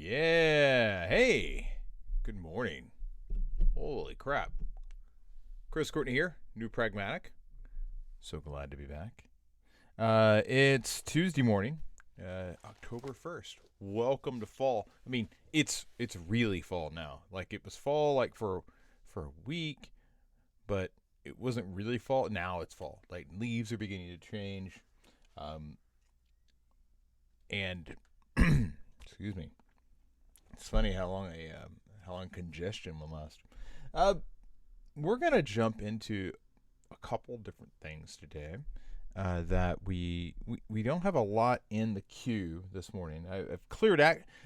Yeah. Hey. Good morning. Holy crap. Chris Courtney here, new Pragmatic. So glad to be back. It's Tuesday morning, October 1st. Welcome to fall. I mean, it's really fall now. Like it was fall like for a week, but it wasn't really fall. Now it's fall. Like leaves are beginning to change. And excuse me. It's funny how long congestion will last. Uh, we're gonna jump into a couple different things today. That we don't have a lot in the queue this morning. I've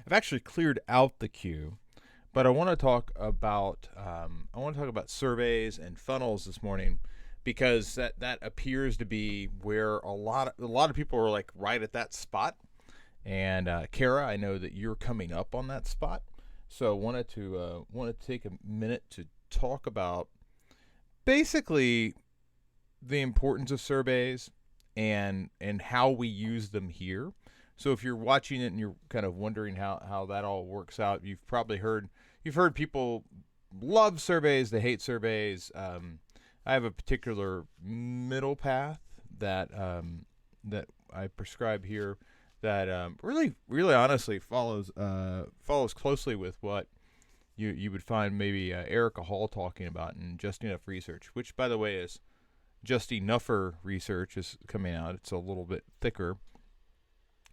actually cleared out the queue, but I want to talk about surveys and funnels this morning because that appears to be where a lot of people are like right at that spot. And Kara, I know that you're coming up on that spot, so I wanted to take a minute to talk about basically the importance of surveys and how we use them here. So if you're watching it and you're kind of wondering how that all works out, you've heard people love surveys, they hate surveys. I have a particular middle path that I prescribe here that really honestly follows closely with what you would find maybe Erica Hall talking about in Just Enough Research, which by the way is Just Enougher Research is coming out. It's a little bit thicker.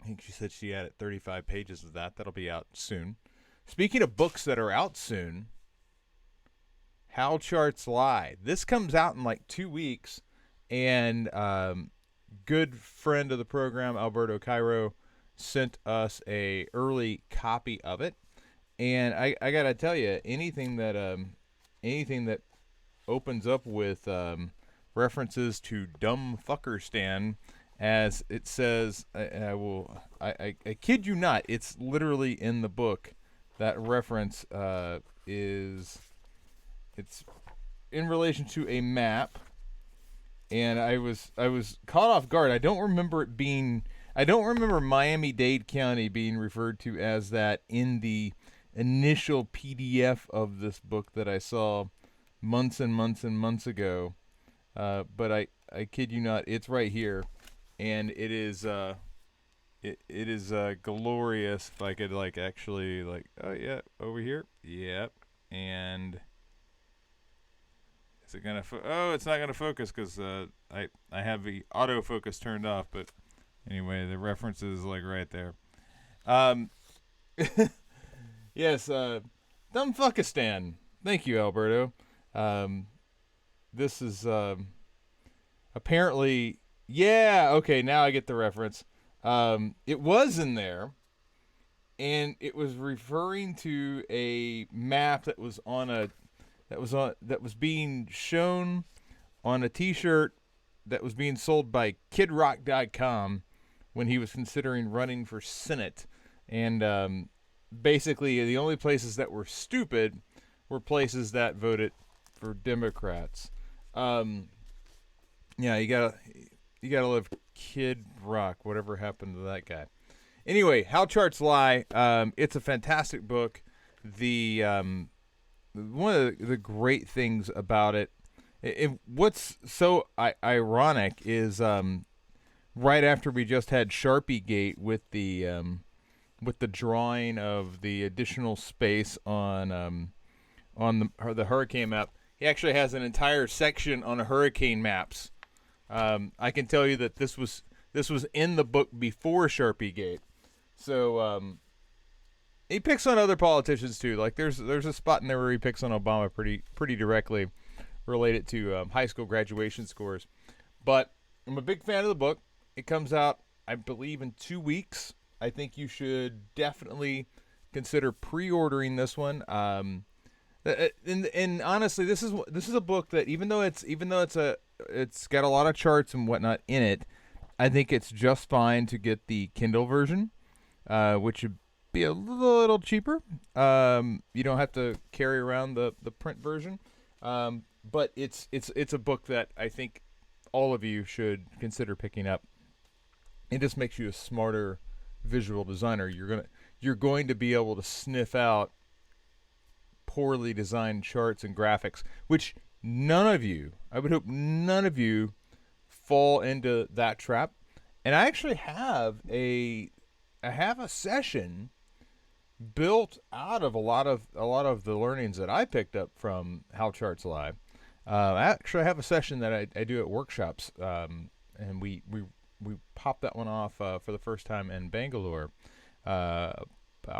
I think she said she added 35 pages of that. That'll be out soon. Speaking of books that are out soon, How Charts Lie. This comes out in like 2 weeks, and good friend of the program, Alberto Cairo, sent us a early copy of it. And I gotta tell you, anything that opens up with references to dumb fuckerstan, as it says, I kid you not, it's literally in the book. That reference it's in relation to a map. And I was caught off guard. I don't remember Miami-Dade County being referred to as that in the initial PDF of this book that I saw months and months and months ago. But I kid you not, it's right here, and it is glorious. If I could actually oh yeah, over here, yep, and. Is it gonna? It's not gonna focus because I have the autofocus turned off. But anyway, the reference is right there. Yes, Dumbfuckistan. Thank you, Alberto. This is apparently, yeah. Okay, now I get the reference. It was in there, and it was referring to a map that was being shown on a T-shirt that was being sold by KidRock.com when he was considering running for Senate. And basically, the only places that were stupid were places that voted for Democrats. Yeah, you gotta love Kid Rock. Whatever happened to that guy? Anyway, How Charts Lie. It's a fantastic book. One of the great things about it, what's so ironic is right after we just had Sharpie Gate with the drawing of the additional space on the hurricane map, he actually has an entire section on hurricane maps. I can tell you that this was in the book before Sharpie Gate, so. He picks on other politicians too. Like there's a spot in there where he picks on Obama pretty directly, related to high school graduation scores. But I'm a big fan of the book. It comes out, I believe, in 2 weeks. I think you should definitely consider pre-ordering this one. And honestly, this is a book that even though it's got a lot of charts and whatnot in it, I think it's just fine to get the Kindle version, which would be a little cheaper. You don't have to carry around the print version, but it's a book that I think all of you should consider picking up. It just makes you a smarter visual designer, you're going to be able to sniff out poorly designed charts and graphics, which none of you, I would hope none of you fall into that trap. And I actually have a session built out of a lot of the learnings that I picked up from How Charts Live. I actually have a session that I do at workshops, and we popped that one off for the first time in Bangalore about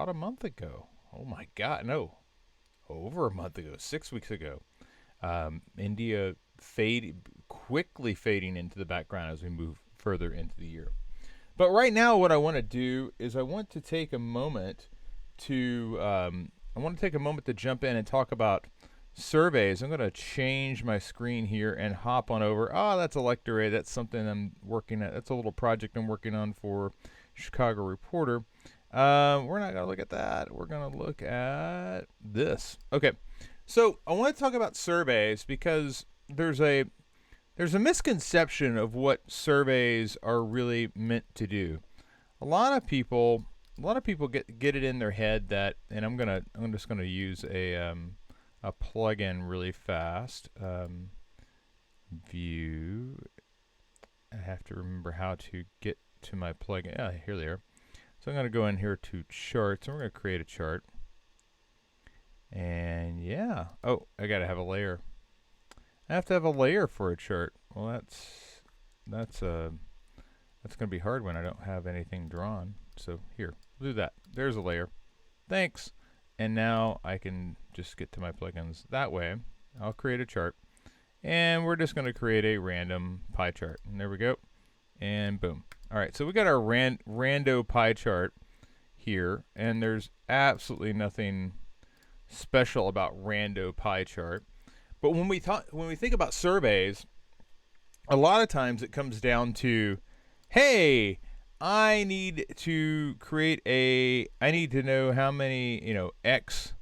a month ago. Oh my God, no, over a month ago, 6 weeks ago. India quickly fading into the background as we move further into the year. But right now, what I want to do is I want to take a moment to jump in and talk about surveys. I'm going to change my screen here and hop on over. Oh, that's Electorate. That's something I'm working at. That's a little project I'm working on for Chicago Reporter. We're not going to look at that. We're going to look at this. Okay. So I want to talk about surveys because there's a misconception of what surveys are really meant to do. A lot of people get it in their head that, and I'm just gonna use a plugin really fast. View. I have to remember how to get to my plugin. Ah, here they are. So I'm gonna go in here to charts, and we're gonna create a chart. And yeah, oh, I gotta have a layer. I have to have a layer for a chart. Well, that's going to be hard when I don't have anything drawn. So here, do that. There's a layer. Thanks. And now I can just get to my plugins that way. I'll create a chart, and we're just going to create a random pie chart. And there we go. And boom. All right. So we got our rando pie chart here, and there's absolutely nothing special about rando pie chart. But when we think about surveys, a lot of times it comes down to, hey, I need to know how many, X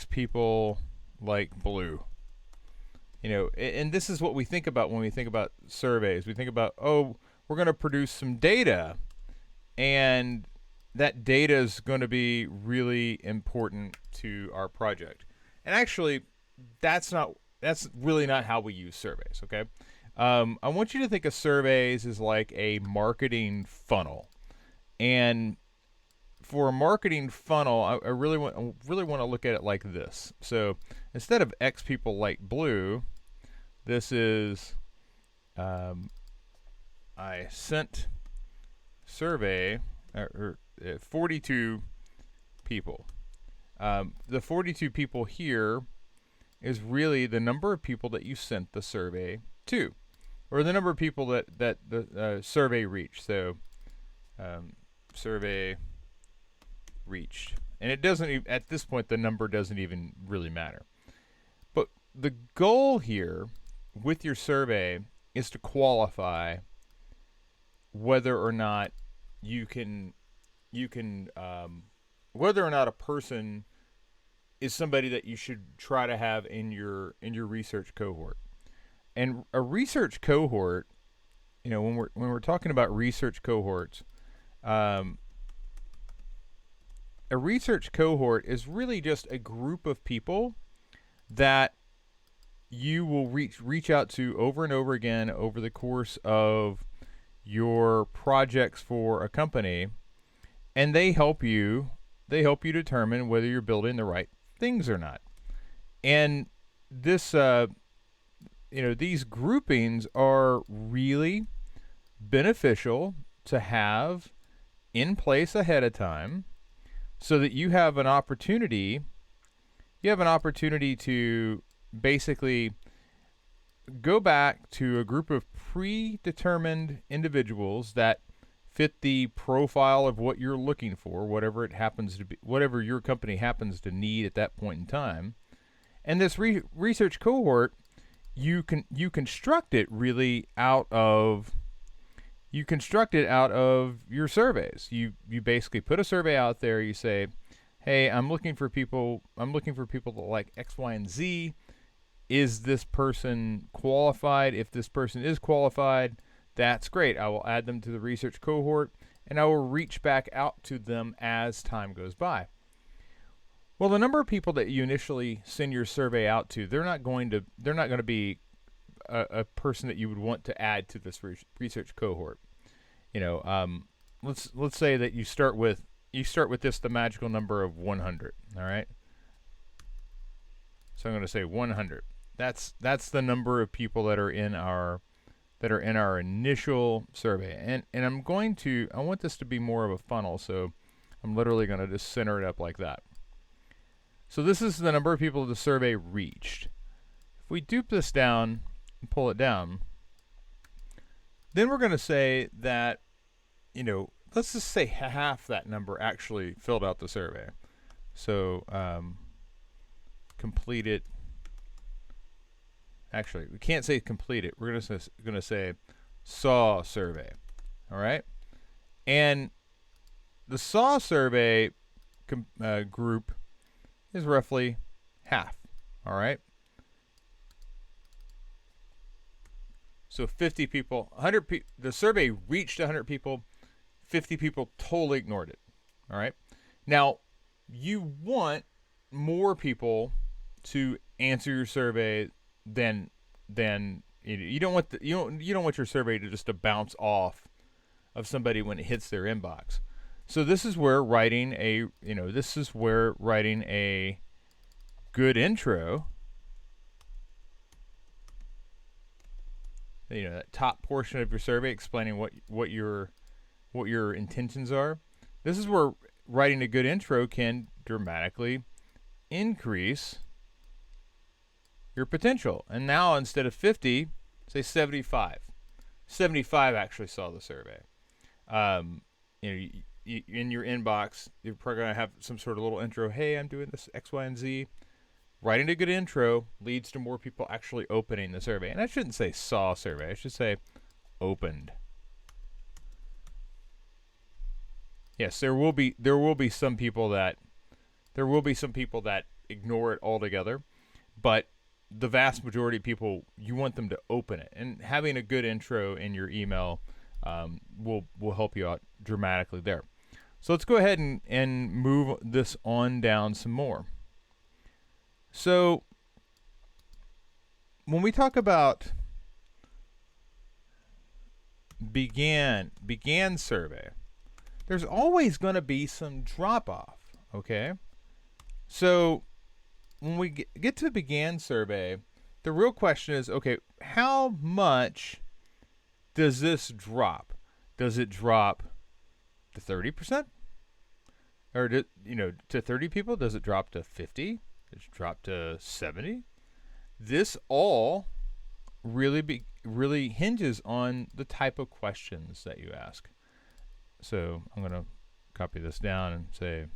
people like blue. And this is what we think about when we think about surveys. We think about, oh, we're going to produce some data, and that data is going to be really important to our project. And actually, that's really not how we use surveys, okay? I want you to think of surveys as like a marketing funnel. And for a marketing funnel, I really want to look at it like this. So instead of X people like blue, this is I sent survey 42 people. The 42 people here is really the number of people that you sent the survey to, or the number of people that the survey reached. So survey reached, and it doesn't even, at this point the number doesn't even really matter. But the goal here with your survey is to qualify whether or not you can whether or not a person is somebody that you should try to have in your research cohort. And a research cohort, when we're talking about research cohorts, a research cohort is really just a group of people that you will reach out to over and over again over the course of your projects for a company, and they help you determine whether you're building the right things or not. And this these groupings are really beneficial to have in place ahead of time, so that you have an opportunity to basically go back to a group of predetermined individuals that fit the profile of what you're looking for, whatever it happens to be, whatever your company happens to need at that point in time. And this research cohort, you construct it out of your surveys. You basically put a survey out there. You say, hey, I'm looking for people that like X, Y, and Z. Is this person qualified? If this person is qualified, that's great. I will add them to the research cohort, and I will reach back out to them as time goes by. Well, the number of people that you initially send your survey out to, they're not going to be a person that you would want to add to this research cohort. Let's say that you start with the magical number of 100. All right. So I'm going to say 100. That's the number of people that are in our initial survey. And I want this to be more of a funnel, so I'm literally going to just center it up like that. So this is the number of people the survey reached. If we dupe this down and pull it down, then we're going to say that, let's just say half that number actually filled out the survey. So completed. Actually, we can't say completed. We're going to say saw survey. All right, and the saw survey group is roughly half. All right. So 50 people, 100 people, the survey reached 100 people, 50 people totally ignored it. All right. Now, you want more people to answer your survey than you don't want you don't want your survey to bounce off of somebody when it hits their inbox. So this is where writing a good intro, that top portion of your survey explaining what your intentions are. This is where writing a good intro can dramatically increase your potential. And now instead of 50, say 75. 75 actually saw the survey. In your inbox, you're probably going to have some sort of little intro. Hey, I'm doing this X, Y, and Z. Writing a good intro leads to more people actually opening the survey. And I shouldn't say saw survey. I should say opened. Yes, there will be some people that ignore it altogether, but the vast majority of people, you want them to open it. And having a good intro in your email will help you out dramatically there. So let's go ahead and move this on down some more. So when we talk about began survey, there's always going to be some drop off. Okay, so when we get to began survey, the real question is, okay, how much does this drop? Does it drop to 30%? Or to 30 people? Does it drop to 50? Does it drop to 70? This all really hinges on the type of questions that you ask. So I'm going to copy this down and say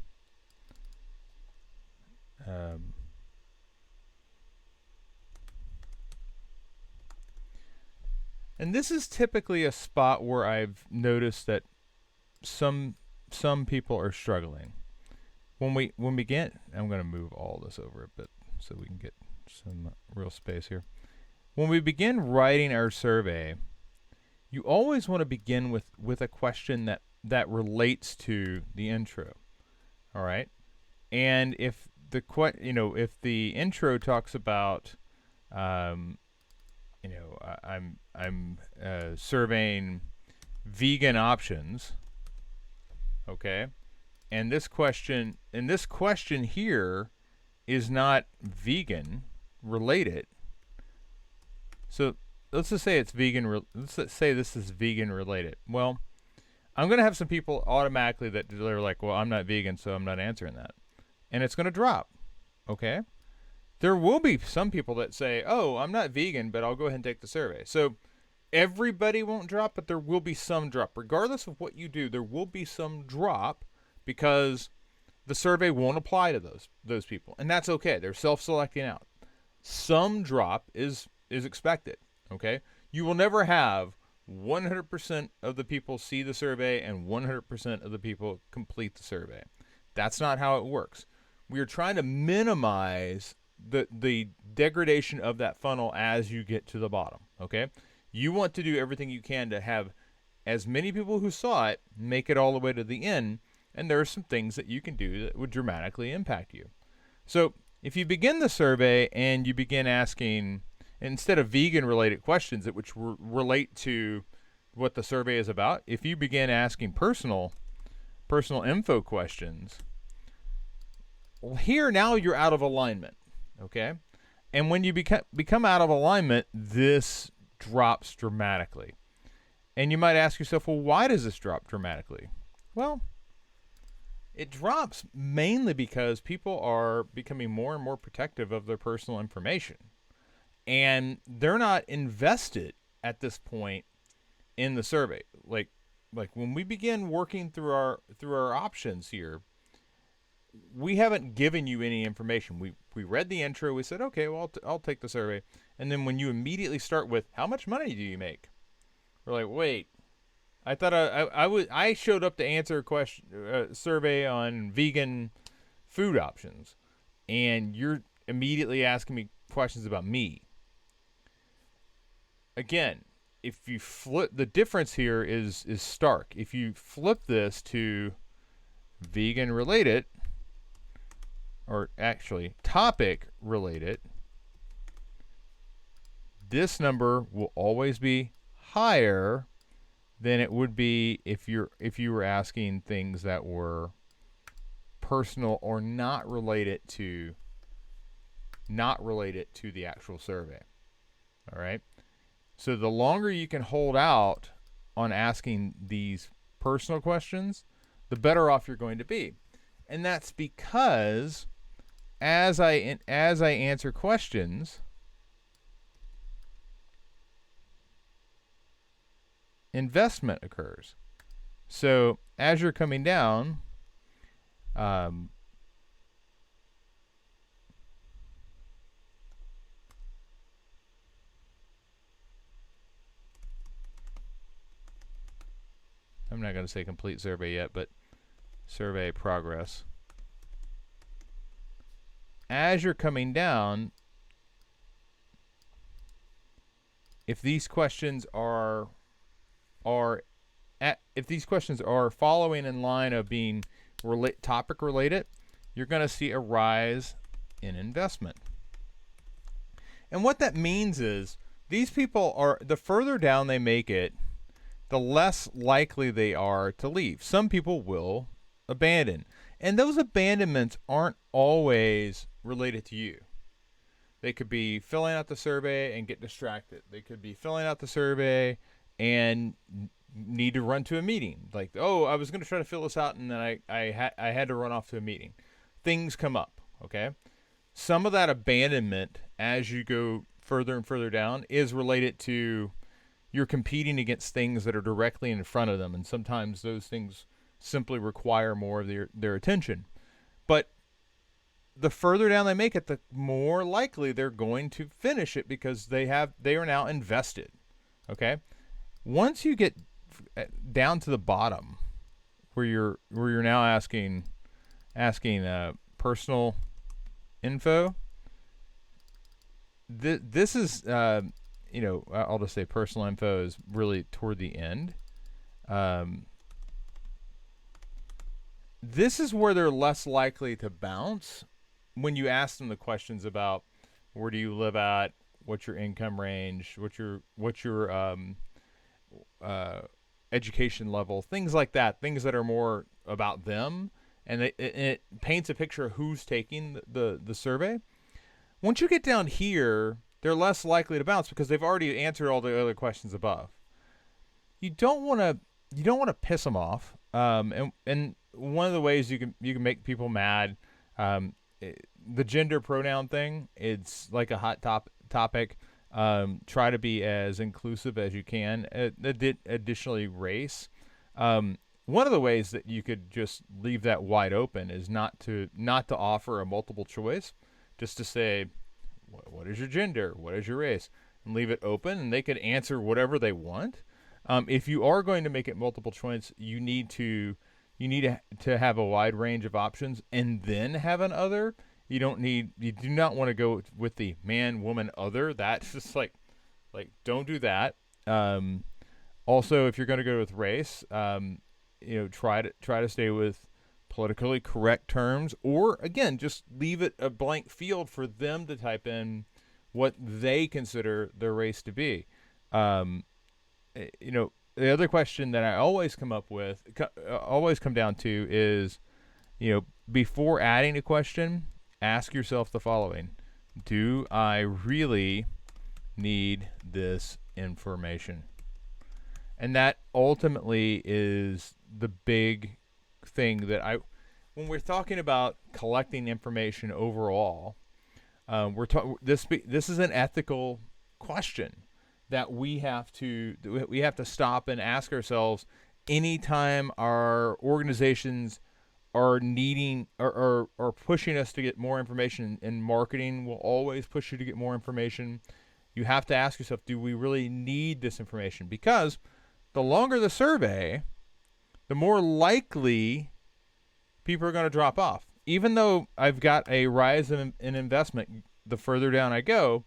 and this is typically a spot where I've noticed that some people are struggling. When we get, I'm going to move all this over a bit so we can get some real space here. When we begin writing our survey, you always want to begin with a question that relates to the intro. All right, and if the intro talks about I'm surveying vegan options, okay, and this question here is not vegan related. So let's just say it's vegan. Let's say this is vegan related. Well, I'm going to have some people automatically that they're like, well, I'm not vegan, so I'm not answering that, and it's going to drop. Okay. There will be some people that say, oh, I'm not vegan, but I'll go ahead and take the survey. So everybody won't drop, but there will be some drop. Regardless of what you do, there will be some drop because the survey won't apply to those people. And that's okay. They're self-selecting out. Some drop is expected. Okay. You will never have 100% of the people see the survey and 100% of the people complete the survey. That's not how it works. We are trying to minimize the degradation of that funnel as you get to the bottom. Okay, you want to do everything you can to have as many people who saw it make it all the way to the end, and there are some things that you can do that would dramatically impact you. So if you begin the survey and you begin asking, instead of vegan related questions that which relate to what the survey is about, if you begin asking personal info questions, well, here now you're out of alignment, okay? And when you become out of alignment, this drops dramatically. And you might ask yourself, well, why does this drop dramatically? Well, it drops mainly because people are becoming more and more protective of their personal information. And they're not invested at this point in the survey. Like when we begin working through our options here, we haven't given you any information. We read the intro. We said, okay, well, I'll take the survey. And then when you immediately start with, how much money do you make? We're like, wait, I thought I showed up to answer a question survey on vegan food options, and you're immediately asking me questions about me. Again, if you flip, the difference here is stark. If you flip this to vegan related, or actually topic related, this number will always be higher than it would be if you were asking things that were personal or not related to the actual survey. All right? So the longer you can hold out on asking these personal questions, the better off you're going to be. And that's because as I answer questions, investment occurs. So as you're coming down, I'm not going to say complete survey yet, but survey progress. As you're coming down, if these questions are following in line of being topic related, you're going to see a rise in investment. And what that means is these people are, the further down they make it, the less likely they are to leave. Some people will abandon. And those abandonments aren't always related to you. They could be filling out the survey and get distracted. They could be filling out the survey and need to run to a meeting. Like, oh, I was going to try to fill this out and then I had to run off to a meeting. Things come up, okay? Some of that abandonment as you go further and further down is related to you're competing against things that are directly in front of them, and sometimes those things simply require more of their attention. But the further down they make it, the more likely they're going to finish it because they are now invested. Okay? Once you get down to the bottom where you're now asking personal info, this is I'll just say personal info is really toward the end. This is where they're less likely to bounce when you ask them the questions about where do you live at, what's your income range, what's your education level, things like that, things that are more about them, and it paints a picture of who's taking the survey. Once you get down here, they're less likely to bounce because they've already answered all the other questions above. You don't want to piss them off. And one of the ways you can make people mad, the gender pronoun thing, it's like a hot topic. Try to be as inclusive as you can. Additionally, race. One of the ways that you could just leave that wide open is not to offer a multiple choice, just to say, what is your gender? What is your race? And leave it open, and they could answer whatever they want. If you are going to make it multiple choice, you need to have a wide range of options, and then have an other. You do not want to go with the man, woman, other. That's just like don't do that. Also, if you're going to go with race, try to stay with politically correct terms, or again, just leave it a blank field for them to type in what they consider their race to be. Um, the other question that I always always come down to is, before adding a question, ask yourself the following: do I really need this information? And that ultimately is the big thing that when we're talking about collecting information overall, this is an ethical question that we have to stop and ask ourselves anytime our organizations are needing or pushing us to get more information. And marketing will always push you to get more information. You have to ask yourself, do we really need this information? Because the longer the survey, the more likely people are going to drop off. Even though I've got a rise in investment, the further down I go,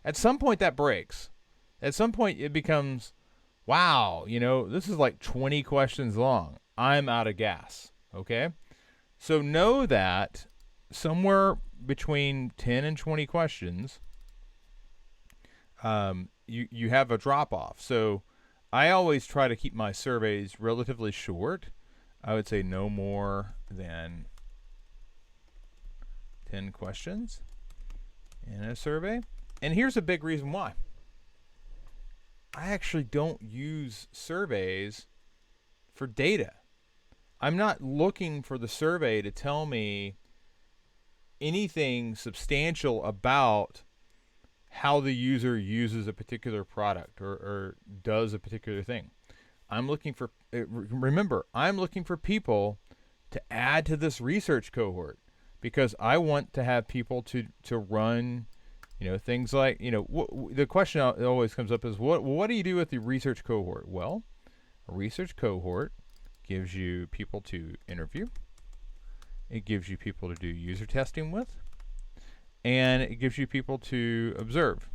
at some point that breaks. At some point it becomes, wow, this is like 20 questions long. I'm out of gas. Okay? So know that somewhere between 10 and 20 questions, you have a drop off. So I always try to keep my surveys relatively short. I would say no more than 10 questions in a survey. And here's a big reason why. I actually don't use surveys for data. I'm not looking for the survey to tell me anything substantial about how the user uses a particular product or does a particular thing. I'm looking for people to add to this research cohort, because I want to have people to run, things like, the question that always comes up is, what do you do with the research cohort? Well, a research cohort gives you people to interview. It gives you people to do user testing with. And it gives you people to observe.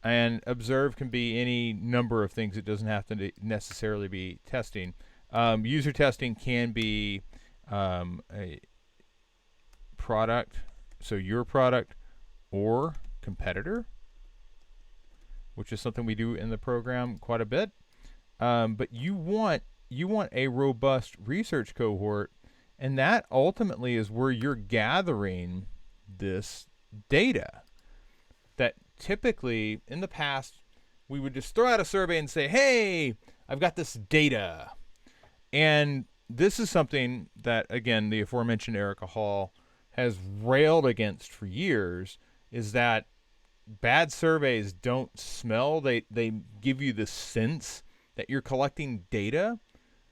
And observe can be any number of things. It doesn't have to necessarily be testing. User testing can be a product, so your product or competitor, which is something we do in the program quite a bit. But you want a robust research cohort, and that ultimately is where you're gathering this data. That typically in the past we would just throw out a survey and say, hey, I've got this data. And this is something that, again, the aforementioned Erica Hall has railed against for years, is that bad surveys don't smell. They give you the sense that you're collecting data,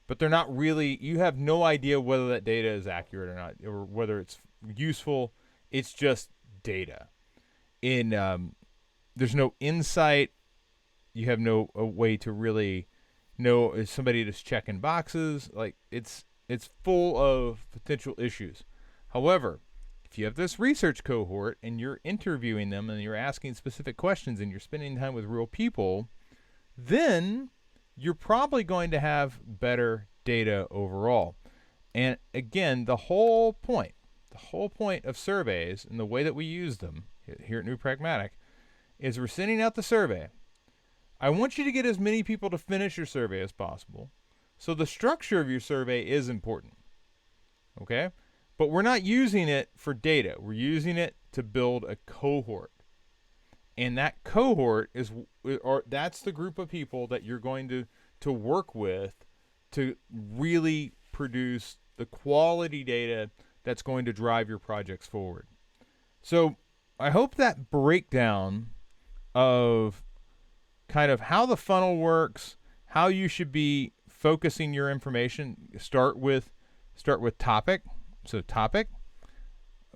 but they're not really, you have no idea whether that data is accurate or not, or whether it's useful. It's just data. There's no insight. You have no way to really know, is somebody just checking boxes? Like, it's full of potential issues. However, if you have this research cohort and you're interviewing them and you're asking specific questions and you're spending time with real people, then you're probably going to have better data overall. And again, the whole point of surveys and the way that we use them here at New Pragmatic is we're sending out the survey. I want you to get as many people to finish your survey as possible. So the structure of your survey is important. Okay? But we're not using it for data. We're using it to build a cohort. And that cohort that's the group of people that you're going to work with to really produce the quality data that's going to drive your projects forward. So I hope that breakdown of kind of how the funnel works, how you should be focusing your information, start with topic. So topic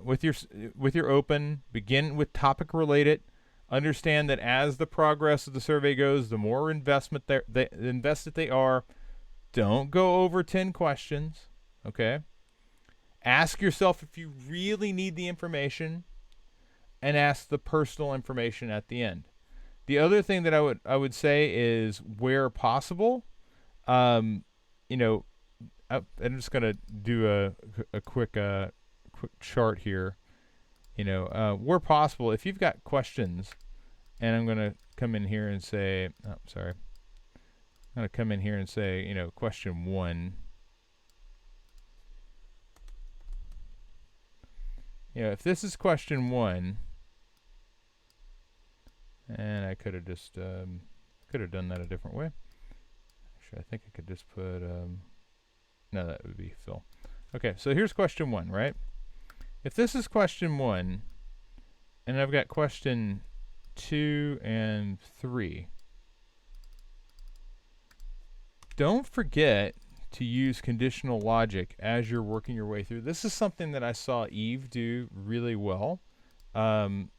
with your open, begin with topic related. Understand that as the progress of the survey goes, the more invested they are. Don't go over 10 questions, okay? Ask yourself if you really need the information, and ask the personal information at the end. The other thing that I would say is where possible, um, you know, I'm just gonna do a quick chart here. Where possible, if you've got questions, and I'm gonna come in here and say, oh, sorry, I'm gonna come in here and say, question 1. If this is question 1, and I could have just could have done that a different way. Actually, I think I could just put no, that would be Phil. Okay, so here's question 1, right? If this is question 1, and I've got question 2 and 3, don't forget to use conditional logic as you're working your way through. This is something that I saw Eve do really well. And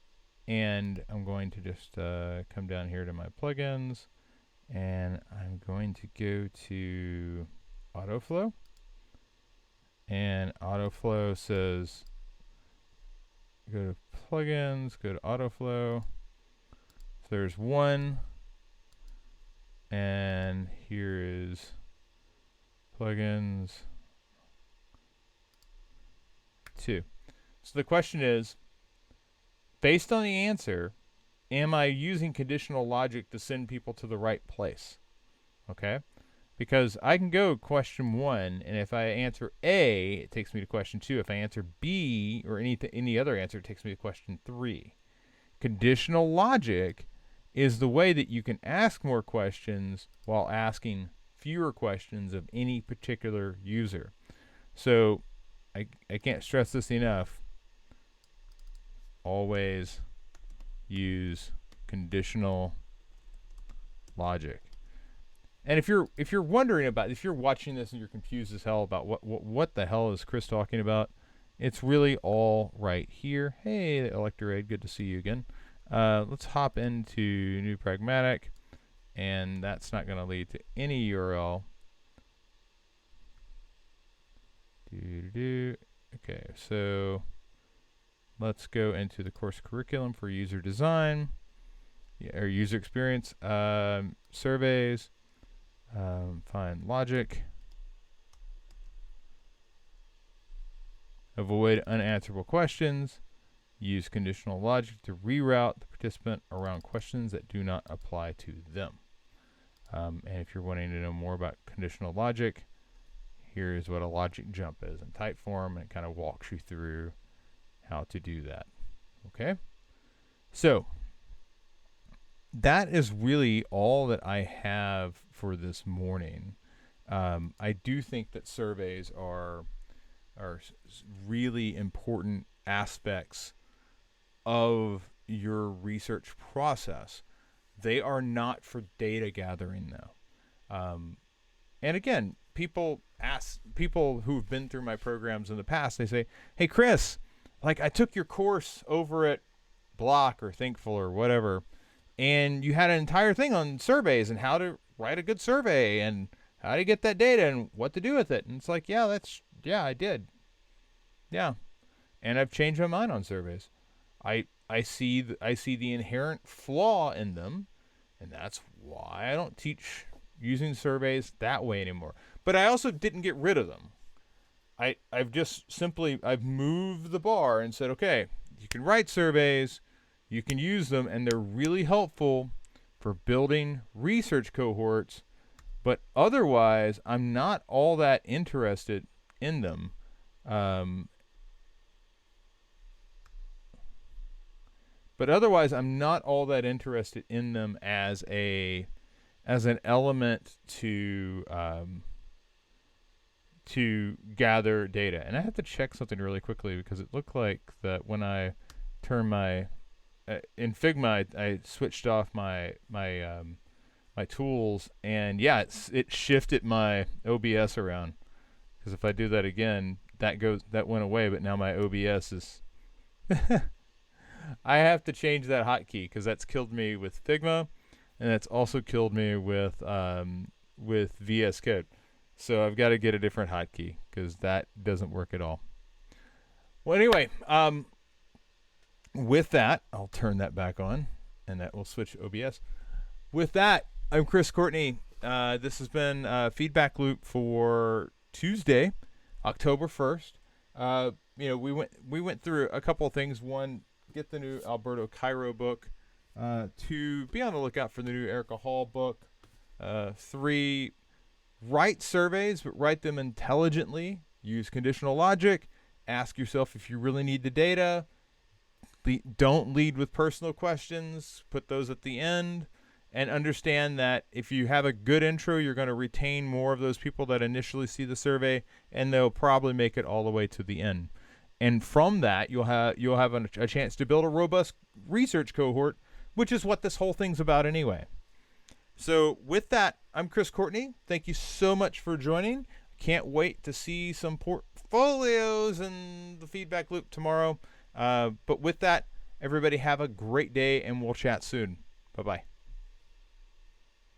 I'm going to just come down here to my plugins, and I'm going to go to Autoflow. And Autoflow says, go to plugins, go to Autoflow. So there's 1, and here is plugins 2. So the question is, based on the answer, am I using conditional logic to send people to the right place? Okay? Because I can go question 1, and if I answer A, it takes me to question 2. If I answer B or any other answer, it takes me to question 3. Conditional logic is the way that you can ask more questions while asking fewer questions of any particular user. So I can't stress this enough. Always use conditional logic. And if you're wondering about, if you're watching this and you're confused as hell about what the hell is Chris talking about, it's really all right here. Hey, Electorade, good to see you again. Let's hop into new Pragmatic, and that's not going to lead to any URL. Okay, so let's go into the course curriculum for user design, or user experience, surveys, find logic, avoid unanswerable questions, use conditional logic to reroute the participant around questions that do not apply to them. And if you're wanting to know more about conditional logic, here's what a logic jump is in Typeform, and it kind of walks you through how to do that. Okay? So that is really all that I have for this morning. I do think that surveys are really important aspects of your research process. They are not for data gathering, though. And again, people who've been through my programs in the past, they say, hey, Chris, like I took your course over at Block or Thinkful or whatever, and you had an entire thing on surveys and how to write a good survey and how to get that data and what to do with it. And it's like, yeah, I did. Yeah. And I've changed my mind on surveys. I see the inherent flaw in them, and that's why I don't teach using surveys that way anymore. But I also didn't get rid of them. I've moved the bar and said, okay, you can write surveys, you can use them, and they're really helpful for building research cohorts, but otherwise I'm not all that interested in them. But otherwise, I'm not all that interested in them as an element to gather data. And I have to check something really quickly because it looked like that when I turned my in Figma, I switched off my tools, and yeah, it shifted my OBS around. Because if I do that again, that went away, but now my OBS is. I have to change that hotkey because that's killed me with Figma, and that's also killed me with VS Code. So I've got to get a different hotkey because that doesn't work at all. Well, anyway, with that, I'll turn that back on, and that will switch to OBS. With that, I'm Chris Courtney. This has been Feedback Loop for Tuesday, October 1st. We went through a couple of things. One, get the new Alberto Cairo book. 2, be on the lookout for the new Erica Hall book. 3, write surveys, but write them intelligently. Use conditional logic. Ask yourself if you really need the data. Don't lead with personal questions. Put those at the end. And understand that if you have a good intro, you're going to retain more of those people that initially see the survey, and they'll probably make it all the way to the end. And from that, you'll have a chance to build a robust research cohort, which is what this whole thing's about anyway. So with that, I'm Chris Courtney. Thank you so much for joining. Can't wait to see some portfolios in the feedback loop tomorrow. But with that, everybody have a great day, and we'll chat soon. Bye-bye.